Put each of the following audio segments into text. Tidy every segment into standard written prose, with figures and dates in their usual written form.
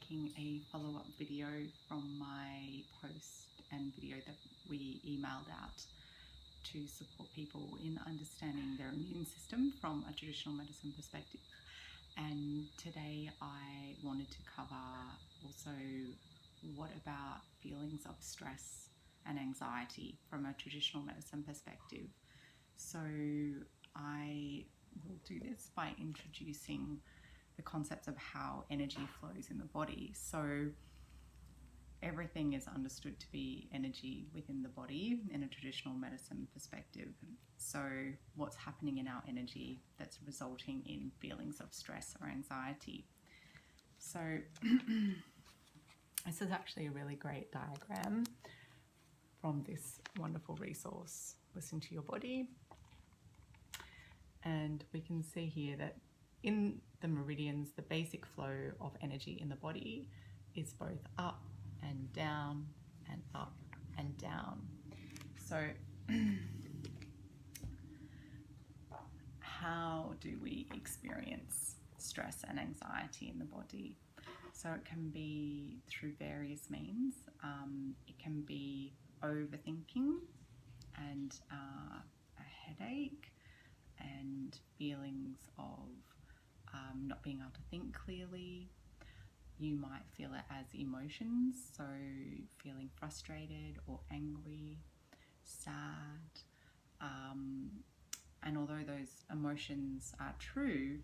making a follow-up video from my post and video that we emailed out to support people in understanding their immune system from a traditional medicine perspective. And today I wanted to cover also what about feelings of stress and anxiety from a traditional medicine perspective. So I will do this by introducing the concepts of how energy flows in the body. So everything is understood to be energy within the body in a traditional medicine perspective. So what's happening in our energy that's resulting in feelings of stress or anxiety? So this is actually a really great diagram from this wonderful resource, Listen to Your Body. And we can see here that in the meridians, the basic flow of energy in the body is both up and down and up and down. So how do we experience stress and anxiety in the body? So it can be through various means. It can be overthinking and a headache and feelings of not being able to think clearly. You might feel it as emotions, so feeling frustrated or angry, sad. And although those emotions are true,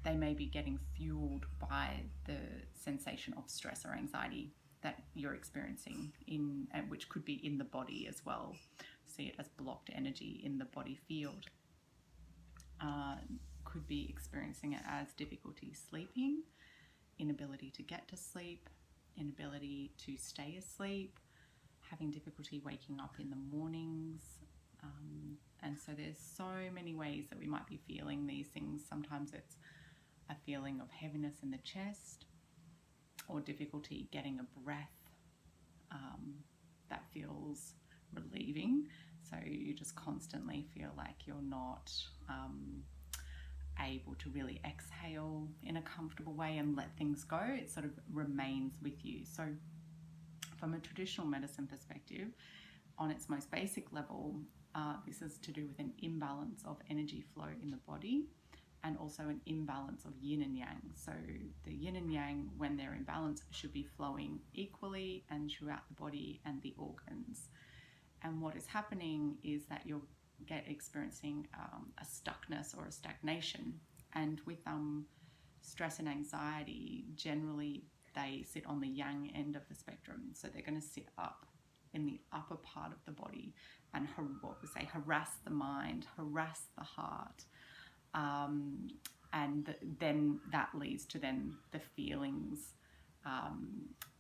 they may be getting fueled by the sensation of stress or anxiety that you're experiencing, which could be in the body as well. See it as blocked energy in the body field. Could be experiencing it as difficulty sleeping, inability to get to sleep, inability to stay asleep, having difficulty waking up in the mornings. And so there's so many ways that we might be feeling these things. Sometimes it's a feeling of heaviness in the chest or difficulty getting a breath that feels relieving. So you just constantly feel like you're not able to really exhale in a comfortable way and let things go. It sort of remains with you. So from a traditional medicine perspective, on its most basic level, this is to do with an imbalance of energy flow in the body and also an imbalance of yin and yang. So the yin and yang, when they're in balance, should be flowing equally and throughout the body and the organs. And what is happening is that you're experiencing a stuckness or a stagnation. And with stress and anxiety, generally they sit on the yang end of the spectrum. So they're going to sit up in the upper part of the body and harass the mind, harass the heart. And then that leads to then the feelings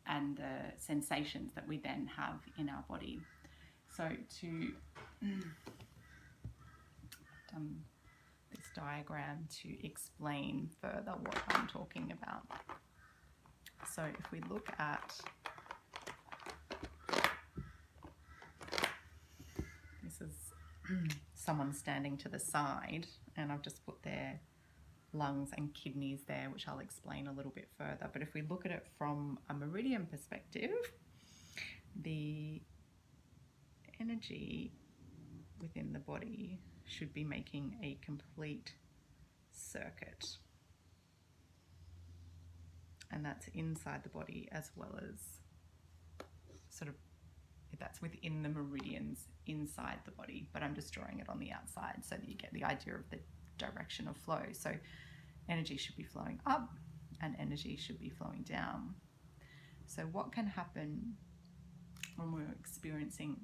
and the sensations that we then have in our body. So done this diagram to explain further what I'm talking about. So if we look at this is someone standing to the side, and I've just put their lungs and kidneys there, which I'll explain a little bit further. But if we look at it from a meridian perspective, the energy within the body should be making a complete circuit, and that's inside the body as well as sort of that's within the meridians inside the body, but I'm just drawing it on the outside so that you get the idea of the direction of flow. So energy should be flowing up and energy should be flowing down. So what can happen when we're experiencing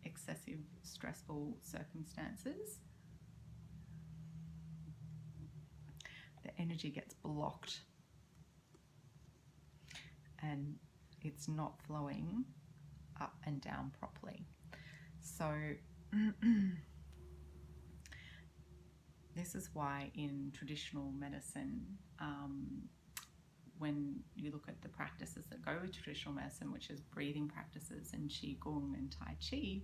excessive stressful circumstances? The energy gets blocked and it's not flowing up and down properly. So this is why in traditional medicine, when you look at the practices that go with traditional medicine, which is breathing practices and Qigong and Tai Chi,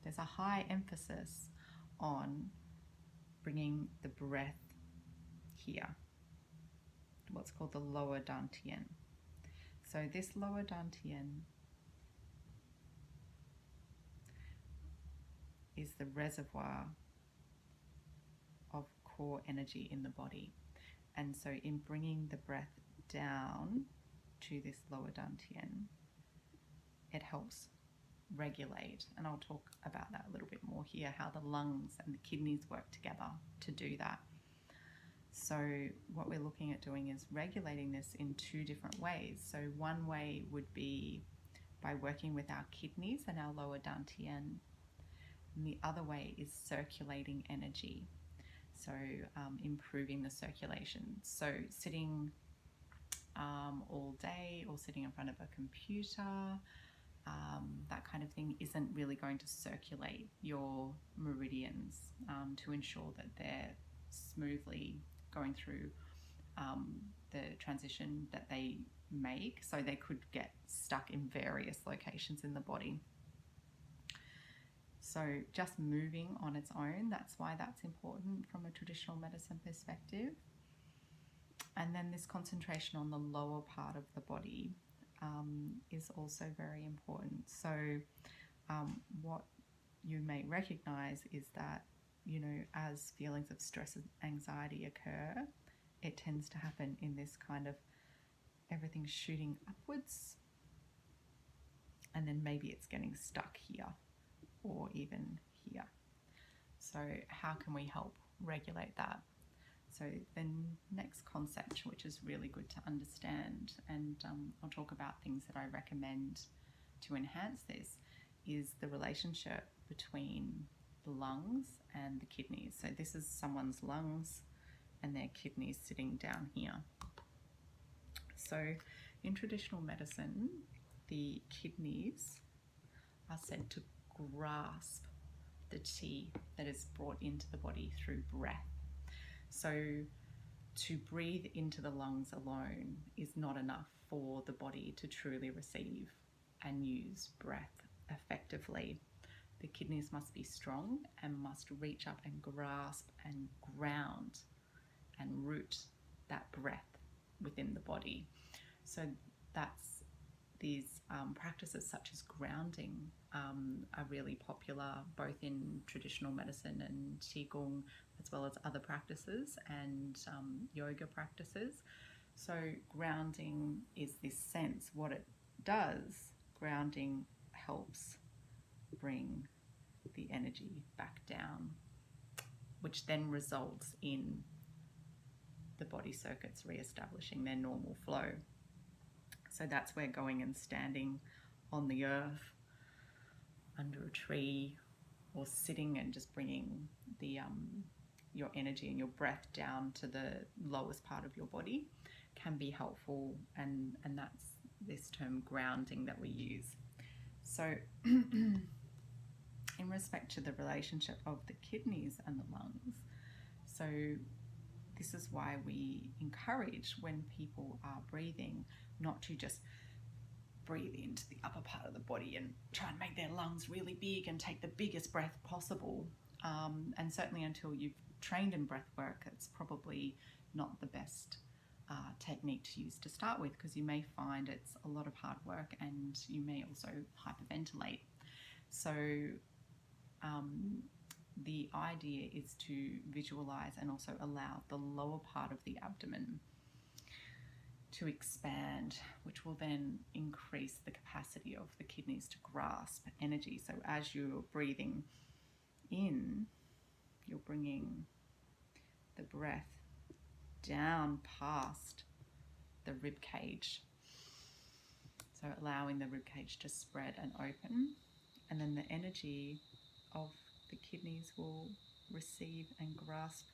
there's a high emphasis on bringing the breath here, what's called the lower dantian. So this lower dantian is the reservoir of core energy in the body. And so in bringing the breath down to this lower dantian, it helps regulate, and I'll talk about that a little bit more here, how the lungs and the kidneys work together to do that. So what we're looking at doing is regulating this in two different ways. So one way would be by working with our kidneys and our lower dantian, and the other way is circulating energy. So improving the circulation. So sitting all day or sitting in front of a computer, that kind of thing isn't really going to circulate your meridians to ensure that they're smoothly going through the transition that they make. So they could get stuck in various locations in the body. So just moving on its own, that's why that's important from a traditional medicine perspective. And then this concentration on the lower part of the body is also very important. So what you may recognize is that, you know, as feelings of stress and anxiety occur, it tends to happen in this kind of everything shooting upwards, and then maybe it's getting stuck here or even here. So how can we help regulate that? So the next concept, which is really good to understand, and I'll talk about things that I recommend to enhance this, is the relationship between the lungs and the kidneys. So this is someone's lungs and their kidneys sitting down here. So in traditional medicine, the kidneys are said to grasp the chi that is brought into the body through breath. So to breathe into the lungs alone is not enough for the body to truly receive and use breath effectively. The kidneys must be strong and must reach up and grasp and ground and root that breath within the body. So that's these practices such as grounding are really popular both in traditional medicine and qigong, as well as other practices and yoga practices. So grounding is this sense. What it does, grounding helps bring the energy back down, which then results in the body circuits re-establishing their normal flow. So that's where going and standing on the earth, under a tree, or sitting and just bringing the your energy and your breath down to the lowest part of your body can be helpful, and that's this term grounding that we use. So in respect to the relationship of the kidneys and the lungs, so this is why we encourage, when people are breathing, not to just breathe into the upper part of the body and try and make their lungs really big and take the biggest breath possible. And certainly until you've trained in breath work, it's probably not the best technique to use to start with, because you may find it's a lot of hard work and you may also hyperventilate. So the idea is to visualize and also allow the lower part of the abdomen to expand, which will then increase the capacity of the kidneys to grasp energy. So as you're breathing in, you're bringing the breath down past the rib cage. So allowing the rib cage to spread and open, and then the energy of the kidneys will receive and grasp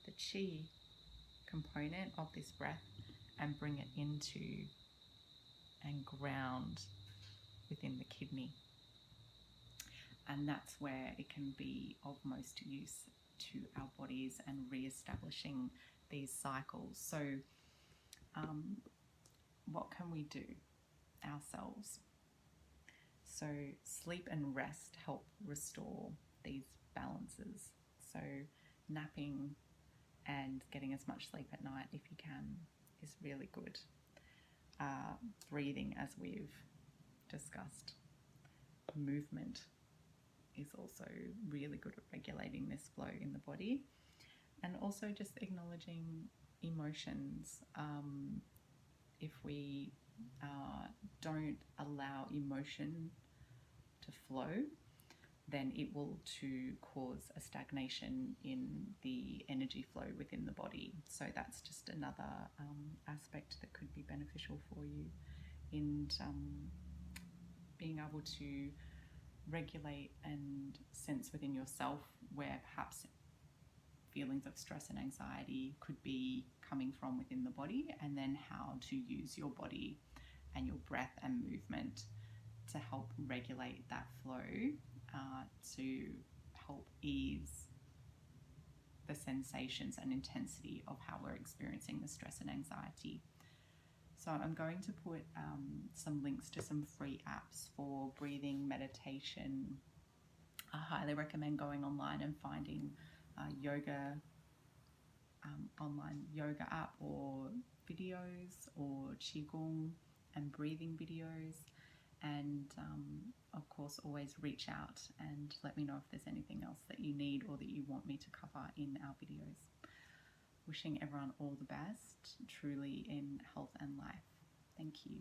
the chi component of this breath and bring it into and ground within the kidney. And that's where it can be of most use to our bodies and re-establishing these cycles. So what can we do ourselves? So sleep and rest help restore these balances. So napping and getting as much sleep at night if you can is really good. breathing, as we've discussed. Movement is also really good at regulating this flow in the body, and also just acknowledging emotions. If we don't allow emotion to flow, then it will to cause a stagnation in the energy flow within the body. So that's just another aspect that could be beneficial for you in being able to regulate and sense within yourself where perhaps feelings of stress and anxiety could be coming from within the body, and then how to use your body and your breath and movement to help regulate that flow, to help ease the sensations and intensity of how we're experiencing the stress and anxiety. So I'm going to put some links to some free apps for breathing, meditation. I highly recommend going online and finding online yoga app or videos, or qigong and breathing videos. And of course, always reach out and let me know if there's anything else that you need or that you want me to cover in our videos. Wishing everyone all the best, truly, in health and life. Thank you.